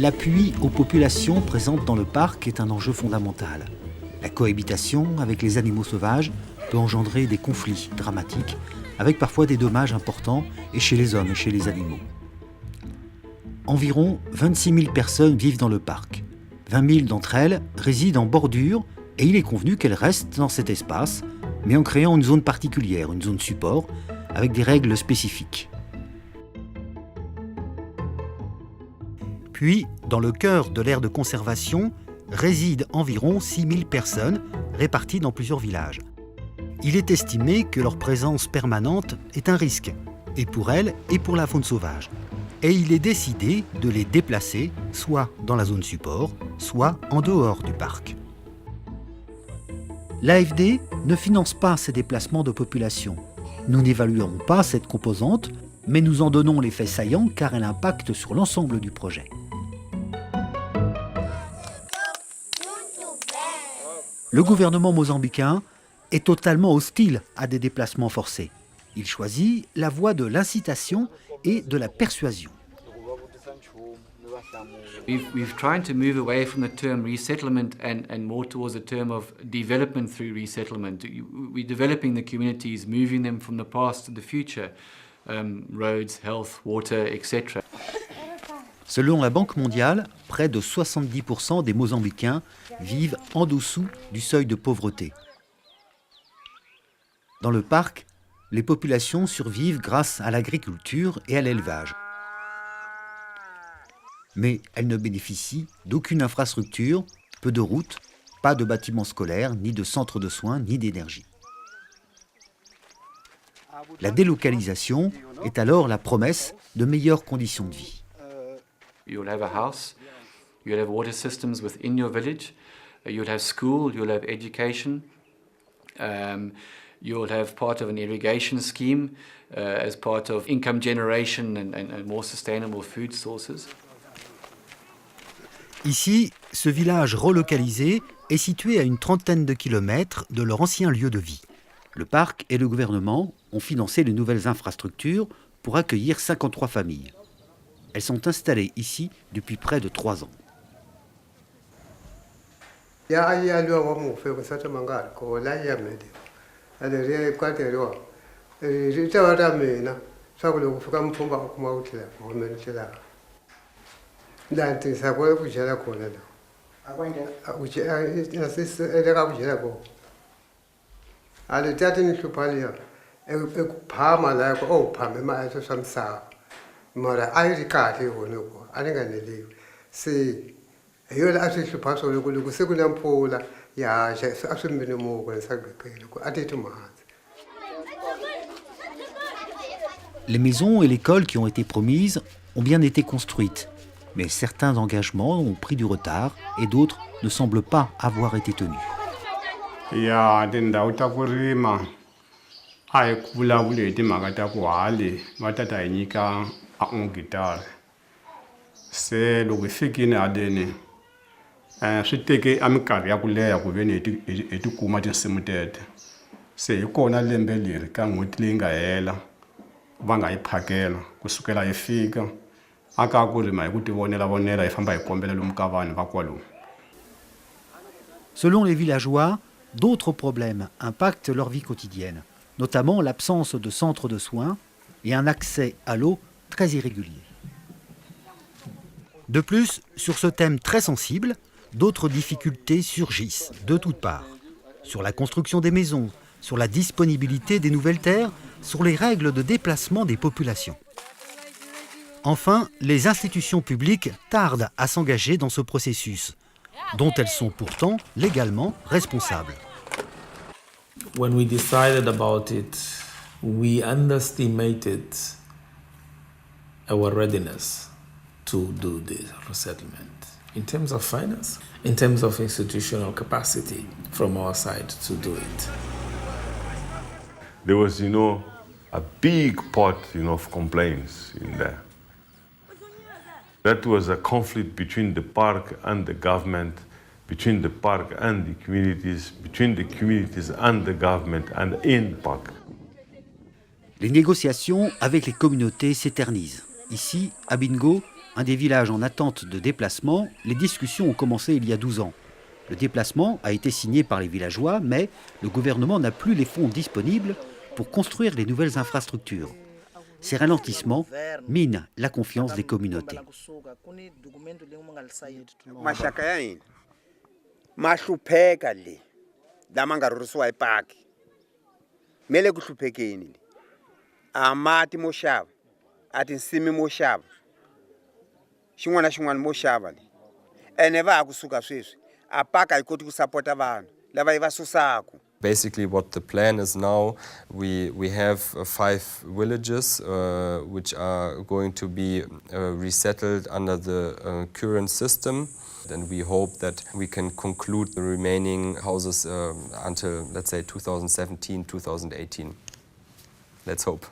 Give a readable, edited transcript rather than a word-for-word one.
L'appui aux populations présentes dans le parc est un enjeu fondamental. La cohabitation avec les animaux sauvages peut engendrer des conflits dramatiques, avec parfois des dommages importants et chez les hommes et chez les animaux. Environ 26 000 personnes vivent dans le parc. 20 000 d'entre elles résident en bordure et il est convenu qu'elles restent dans cet espace, mais en créant une zone particulière, une zone support, avec des règles spécifiques. Puis, dans le cœur de l'aire de conservation, résident environ 6 000 personnes réparties dans plusieurs villages. Il est estimé que leur présence permanente est un risque, et pour elles et pour la faune sauvage. Et il est décidé de les déplacer, soit dans la zone support, soit en dehors du parc. L'AFD ne finance pas ces déplacements de population. Nous n'évaluerons pas cette composante, mais nous en donnons l'effet saillant car elle impacte sur l'ensemble du projet. Le gouvernement mozambicain est totalement hostile à des déplacements forcés. Il choisit la voie de l'incitation et de la persuasion. We've tried to move away from the term resettlement and more towards the term of development through resettlement. We're developing the communities, moving them from the past to the future, roads, health, water, etc. Selon la Banque mondiale, près de 70% des Mozambicains vivent en dessous du seuil de pauvreté. Dans le parc, les populations survivent grâce à l'agriculture et à l'élevage. Mais elles ne bénéficient d'aucune infrastructure, peu de routes, pas de bâtiments scolaires, ni de centres de soins, ni d'énergie. La délocalisation est alors la promesse de meilleures conditions de vie. You'll have a house, you'll have water systems within your village, you'll have school, you'll have education, you'll have part of an irrigation scheme as part of income generation and more sustainable food sources. Ici, ce village relocalisé est situé à une trentaine de kilomètres de leur ancien lieu de vie. Le parc et le gouvernement ont financé les nouvelles infrastructures pour accueillir 53 familles. Elles sont installées ici depuis près de 3 ans. Les maisons et l'école qui ont été promises ont bien été construites, mais certains engagements ont pris du retard et d'autres ne semblent pas avoir été tenus. Se loko hi fikile haleni swi teke a minkarhi ya ku leha ku ve ni hi tikuma tinsimu tete se hi kona lembe leri ka n'hweti leyi nga hela va nga hi phakela kusukela hi fika aka ku rima hi ku tivonela hi famba hi kombela lomu ka vanhu va kwalomu. Selon les villageois, d'autres problèmes impactent leur vie quotidienne, notamment l'absence de centres de soins et un accès à l'eau très irrégulier. De plus, sur ce thème très sensible, d'autres difficultés surgissent de toutes parts. Sur la construction des maisons, sur la disponibilité des nouvelles terres, sur les règles de déplacement des populations. Enfin, les institutions publiques tardent à s'engager dans ce processus, dont elles sont pourtant légalement responsables. When we decided about it, we underestimated our readiness to do this resettlement in terms of finance, in terms of institutional capacity from our side to do it. There was, a big pot, of complaints in there. That was a conflict between the park and the government, between the park and the communities, between the communities and the government and in the park. Les négociations avec les communautés s'éternisent. Ici, à Bingo, un des villages en attente de déplacement, les discussions ont commencé il y a 12 ans. Le déplacement a été signé par les villageois, mais le gouvernement n'a plus les fonds disponibles pour construire les nouvelles infrastructures. Ces ralentissements minent la confiance des communautés. Basically, what the plan is now, we have 5 villages which are going to be resettled under the current system. And we hope that we can conclude the remaining houses until, let's say, 2017, 2018. Let's hope.